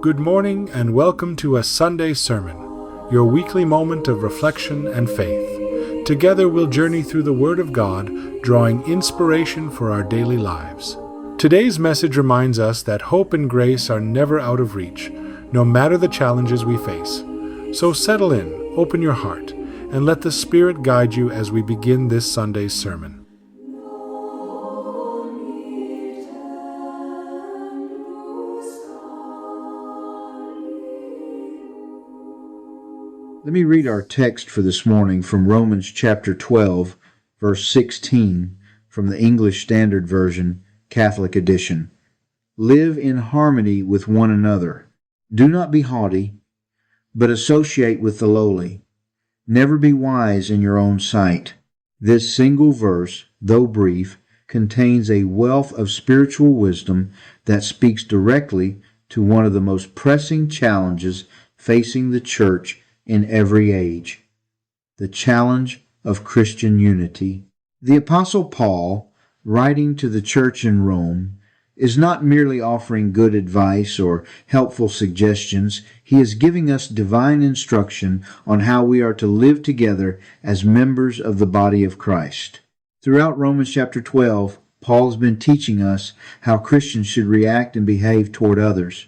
Good morning and welcome to a Sunday sermon, your weekly moment of reflection and faith. Together we'll journey through the Word of God, drawing inspiration for our daily lives. Today's message reminds us that hope and grace are never out of reach, no matter the challenges we face. So settle in, open your heart, and let the Spirit guide you as we begin this Sunday's sermon. Let me read our text for this morning from Romans chapter 12, verse 16, from the English Standard Version, Catholic Edition. Live in harmony with one another. Do not be haughty, but associate with the lowly. Never be wise in your own sight. This single verse, though brief, contains a wealth of spiritual wisdom that speaks directly to one of the most pressing challenges facing the church in every age, the challenge of Christian unity. The Apostle Paul, writing to the church in Rome, is not merely offering good advice or helpful suggestions. He is giving us divine instruction on how we are to live together as members of the body of Christ. Throughout Romans chapter 12, Paul has been teaching us how Christians should react and behave toward others.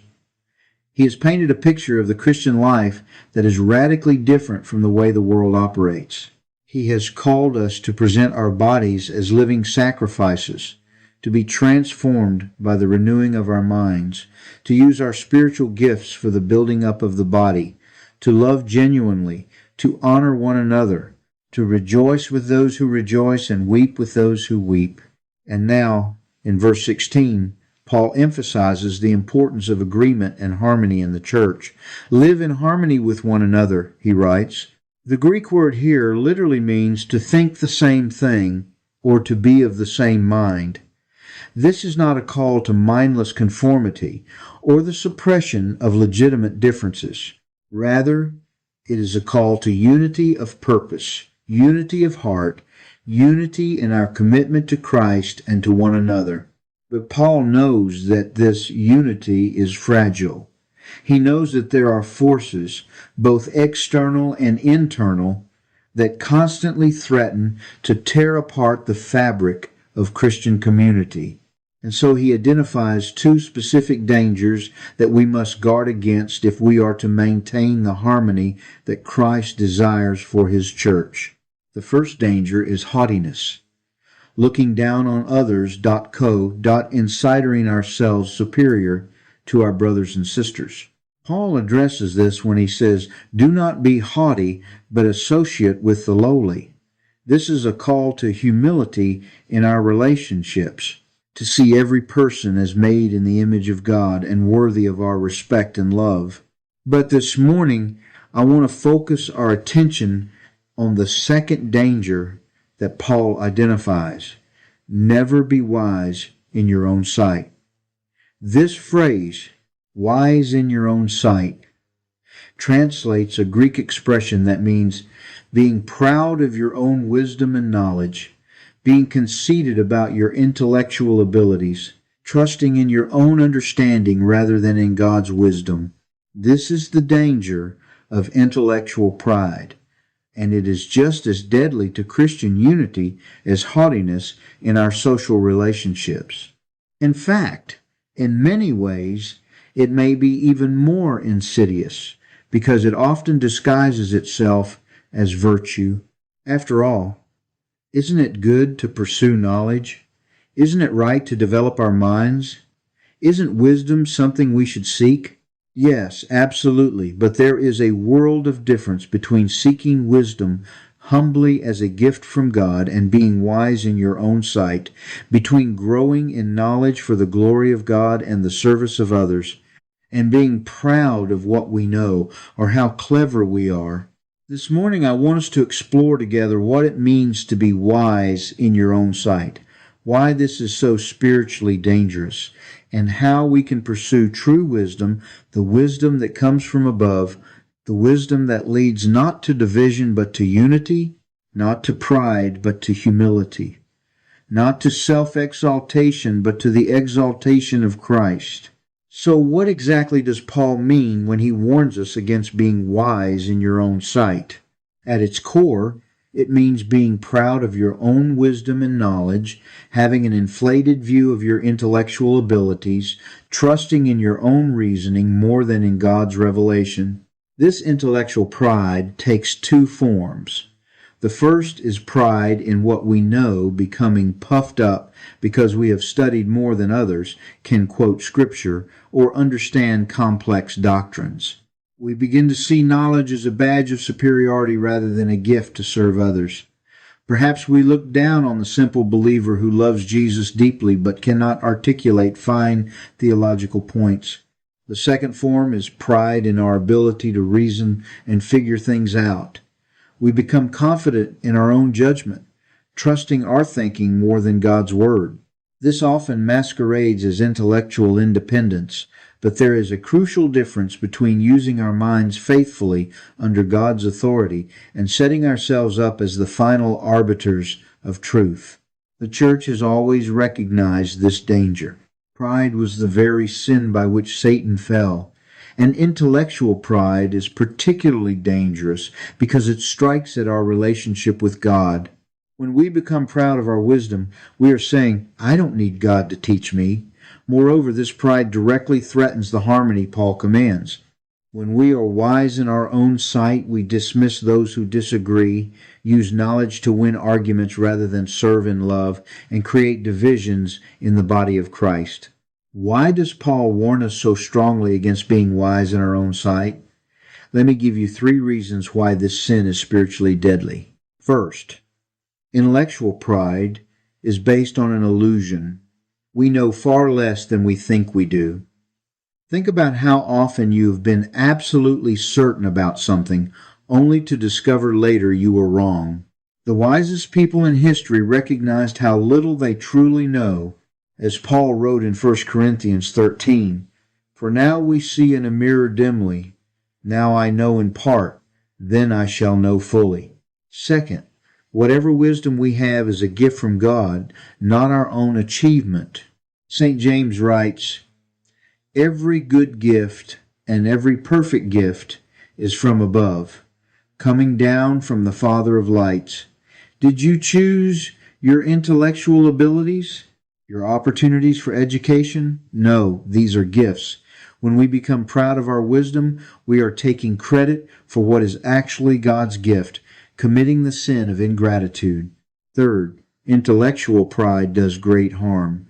He has painted a picture of the Christian life that is radically different from the way the world operates. He has called us to present our bodies as living sacrifices, to be transformed by the renewing of our minds, to use our spiritual gifts for the building up of the body, to love genuinely, to honor one another, to rejoice with those who rejoice and weep with those who weep. And now, in verse 16, Paul emphasizes the importance of agreement and harmony in the church. Live in harmony with one another, he writes. The Greek word here literally means to think the same thing or to be of the same mind. This is not a call to mindless conformity or the suppression of legitimate differences. Rather, it is a call to unity of purpose, unity of heart, unity in our commitment to Christ and to one another. But Paul knows that this unity is fragile. He knows that there are forces, both external and internal, that constantly threaten to tear apart the fabric of Christian community. And so he identifies two specific dangers that we must guard against if we are to maintain the harmony that Christ desires for his church. The first danger is haughtiness. Looking down on others, insidering ourselves superior to our brothers and sisters. Paul addresses this when he says, do not be haughty, but associate with the lowly. This is a call to humility in our relationships, to see every person as made in the image of God and worthy of our respect and love. But this morning, I want to focus our attention on the second danger that Paul identifies. Never be wise in your own sight. This phrase, wise in your own sight, translates a Greek expression that means being proud of your own wisdom and knowledge, being conceited about your intellectual abilities, trusting in your own understanding rather than in God's wisdom. This is the danger of intellectual pride. And it is just as deadly to Christian unity as haughtiness in our social relationships. In fact, in many ways, it may be even more insidious because it often disguises itself as virtue. After all, isn't it good to pursue knowledge? Isn't it right to develop our minds? Isn't wisdom something we should seek? Yes, absolutely, but there is a world of difference between seeking wisdom humbly as a gift from God and being wise in your own sight, between growing in knowledge for the glory of God and the service of others, and being proud of what we know or how clever we are. This morning I want us to explore together what it means to be wise in your own sight, why this is so spiritually dangerous, and how we can pursue true wisdom, the wisdom that comes from above, the wisdom that leads not to division but to unity, not to pride but to humility, not to self-exaltation but to the exaltation of Christ. So, what exactly does Paul mean when he warns us against being wise in your own sight? At its core, it means being proud of your own wisdom and knowledge, having an inflated view of your intellectual abilities, trusting in your own reasoning more than in God's revelation. This intellectual pride takes two forms. The first is pride in what we know, becoming puffed up because we have studied more than others, can quote Scripture, or understand complex doctrines. We begin to see knowledge as a badge of superiority rather than a gift to serve others. Perhaps we look down on the simple believer who loves Jesus deeply but cannot articulate fine theological points. The second form is pride in our ability to reason and figure things out. We become confident in our own judgment, trusting our thinking more than God's Word. This often masquerades as intellectual independence, but there is a crucial difference between using our minds faithfully under God's authority and setting ourselves up as the final arbiters of truth. The church has always recognized this danger. Pride was the very sin by which Satan fell. And intellectual pride is particularly dangerous because it strikes at our relationship with God. When we become proud of our wisdom, we are saying, I don't need God to teach me. Moreover, this pride directly threatens the harmony Paul commands. When we are wise in our own sight, we dismiss those who disagree, use knowledge to win arguments rather than serve in love, and create divisions in the body of Christ. Why does Paul warn us so strongly against being wise in our own sight? Let me give you 3 reasons why this sin is spiritually deadly. First, intellectual pride is based on an illusion. We know far less than we think we do. Think about how often you have been absolutely certain about something, only to discover later you were wrong. The wisest people in history recognized how little they truly know, as Paul wrote in 1 Corinthians 13, For now we see in a mirror dimly, now I know in part, then I shall know fully. Second, whatever wisdom we have is a gift from God, not our own achievement. St. James writes, Every good gift and every perfect gift is from above, coming down from the Father of lights. Did you choose your intellectual abilities? Your opportunities for education? No, these are gifts. When we become proud of our wisdom, we are taking credit for what is actually God's gift, committing the sin of ingratitude. Third, intellectual pride does great harm.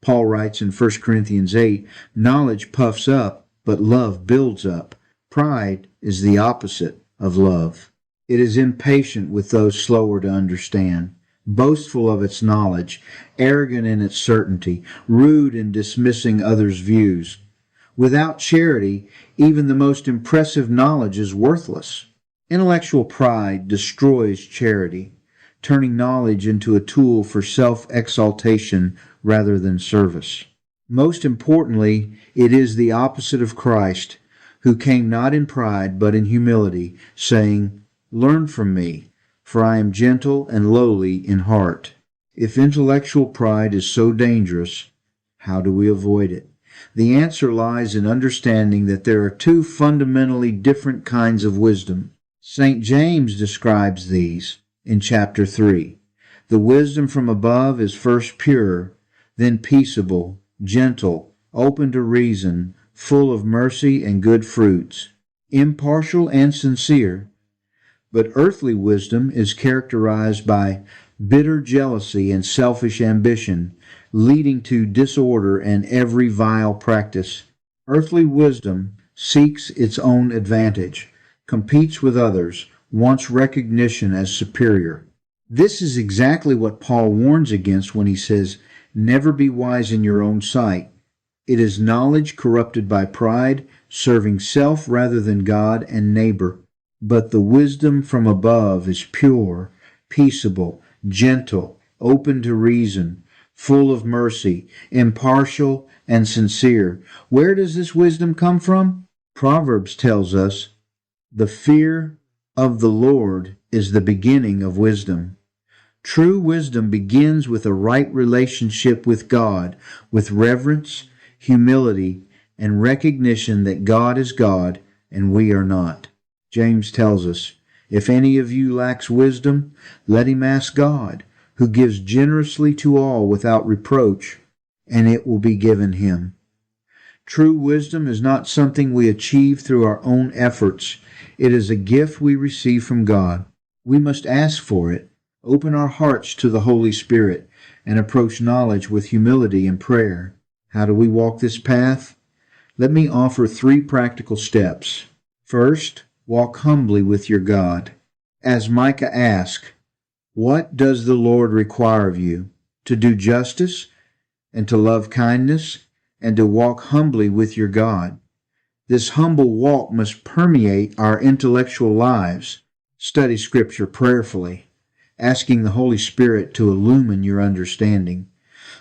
Paul writes in 1 Corinthians 8, Knowledge puffs up, but love builds up. Pride is the opposite of love. It is impatient with those slower to understand, boastful of its knowledge, arrogant in its certainty, rude in dismissing others' views. Without charity, even the most impressive knowledge is worthless. Intellectual pride destroys charity, turning knowledge into a tool for self-exaltation rather than service. Most importantly, it is the opposite of Christ, who came not in pride but in humility, saying, Learn from me, for I am gentle and lowly in heart. If intellectual pride is so dangerous, how do we avoid it? The answer lies in understanding that there are 2 fundamentally different kinds of wisdom. St. James describes these in chapter 3. The wisdom from above is first pure, then peaceable, gentle, open to reason, full of mercy and good fruits, impartial and sincere. But earthly wisdom is characterized by bitter jealousy and selfish ambition, leading to disorder and every vile practice. Earthly wisdom seeks its own advantage, competes with others, wants recognition as superior. This is exactly what Paul warns against when he says, Never be wise in your own sight. It is knowledge corrupted by pride, serving self rather than God and neighbor. But the wisdom from above is pure, peaceable, gentle, open to reason, full of mercy, impartial, and sincere. Where does this wisdom come from? Proverbs tells us, The fear of the Lord is the beginning of wisdom. True wisdom begins with a right relationship with God, with reverence, humility, and recognition that God is God and we are not. James tells us, "If any of you lacks wisdom, let him ask God, who gives generously to all without reproach, and it will be given him." True wisdom is not something we achieve through our own efforts. It is a gift we receive from God. We must ask for it, open our hearts to the Holy Spirit, and approach knowledge with humility and prayer. How do we walk this path? Let me offer 3 practical steps. First, walk humbly with your God. As Micah asked, "What does the Lord require of you? To do justice, and to love kindness, and to walk humbly with your God." This humble walk must permeate our intellectual lives. Study Scripture prayerfully, asking the Holy Spirit to illumine your understanding.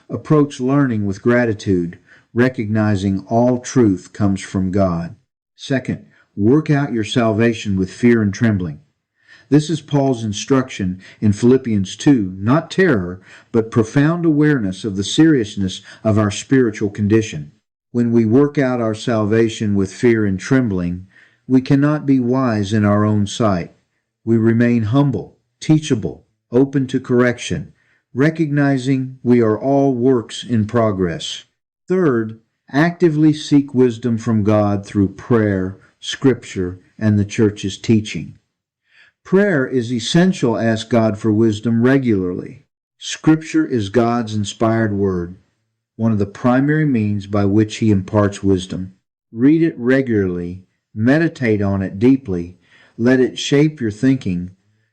Approach learning with gratitude, recognizing all truth comes from God. Second, work out your salvation with fear and trembling. This is Paul's instruction in Philippians 2, not terror, but profound awareness of the seriousness of our spiritual condition. When we work out our salvation with fear and trembling, we cannot be wise in our own sight. We remain humble, teachable, open to correction, recognizing we are all works in progress. Third, actively seek wisdom from God through prayer, Scripture, and the church's teaching. Prayer is essential. Ask God for wisdom regularly. Scripture is God's inspired word, one of the primary means by which He imparts wisdom. Read it regularly, meditate on it deeply, let it shape your thinking,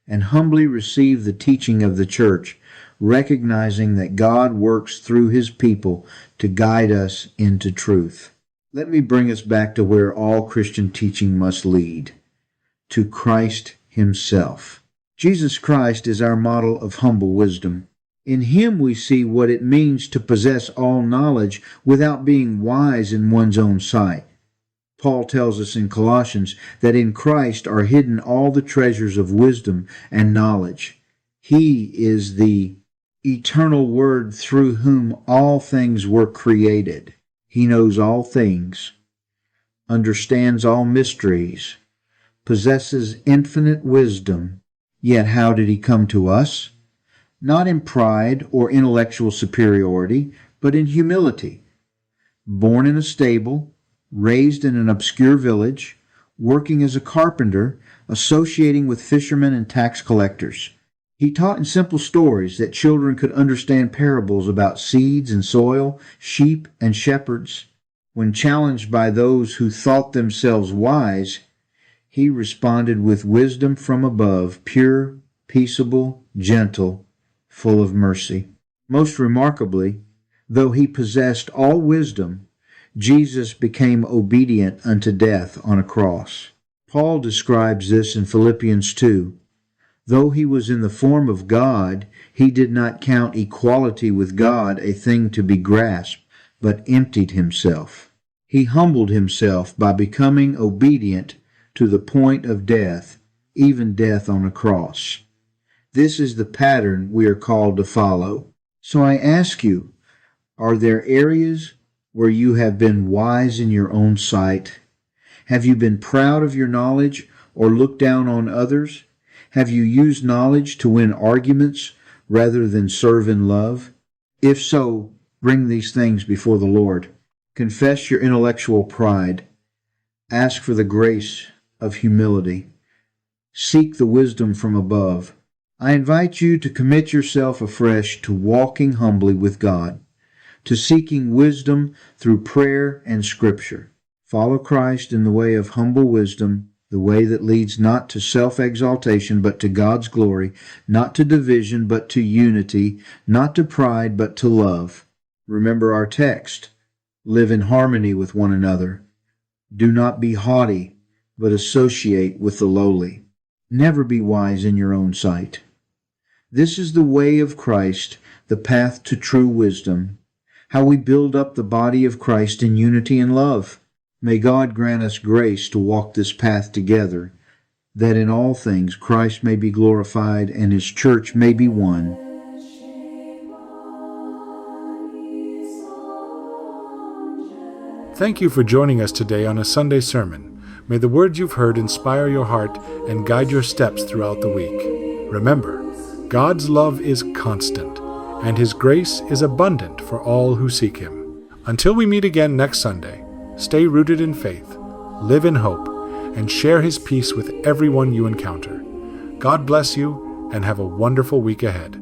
and humbly receive the teaching of the church, recognizing that God works through His people to guide us into truth. Let me bring us back to where all Christian teaching must lead, to Christ Himself. Jesus Christ is our model of humble wisdom. In Him we see what it means to possess all knowledge without being wise in one's own sight. Paul tells us in Colossians that in Christ are hidden all the treasures of wisdom and knowledge. He is the eternal Word through whom all things were created. He knows all things, understands all mysteries, possesses infinite wisdom. Yet how did He come to us? Not in pride or intellectual superiority, but in humility. Born in a stable, raised in an obscure village, working as a carpenter, associating with fishermen and tax collectors. He taught in simple stories that children could understand parables about seeds and soil, sheep and shepherds. When challenged by those who thought themselves wise, He responded with wisdom from above, pure, peaceable, gentle, full of mercy. Most remarkably, though He possessed all wisdom, Jesus became obedient unto death on a cross. Paul describes this in Philippians 2. Though He was in the form of God, He did not count equality with God a thing to be grasped, but emptied Himself. He humbled Himself by becoming obedient to the point of death, even death on a cross. This is the pattern we are called to follow. So I ask you, are there areas where you have been wise in your own sight? Have you been proud of your knowledge or looked down on others? Have you used knowledge to win arguments rather than serve in love? If so, bring these things before the Lord. Confess your intellectual pride. Ask for the grace of humility. Seek the wisdom from above. I invite you to commit yourself afresh to walking humbly with God, to seeking wisdom through prayer and Scripture. Follow Christ in the way of humble wisdom, the way that leads not to self-exaltation but to God's glory, not to division but to unity, not to pride but to love. Remember our text. Live in harmony with one another. Do not be haughty, but associate with the lowly. Never be wise in your own sight. This is the way of Christ, the path to true wisdom, how we build up the body of Christ in unity and love. May God grant us grace to walk this path together, that in all things Christ may be glorified and His church may be one. Thank you for joining us today on a Sunday sermon. May the words you've heard inspire your heart and guide your steps throughout the week. Remember, God's love is constant, and His grace is abundant for all who seek Him. Until we meet again next Sunday, stay rooted in faith, live in hope, and share His peace with everyone you encounter. God bless you, and have a wonderful week ahead.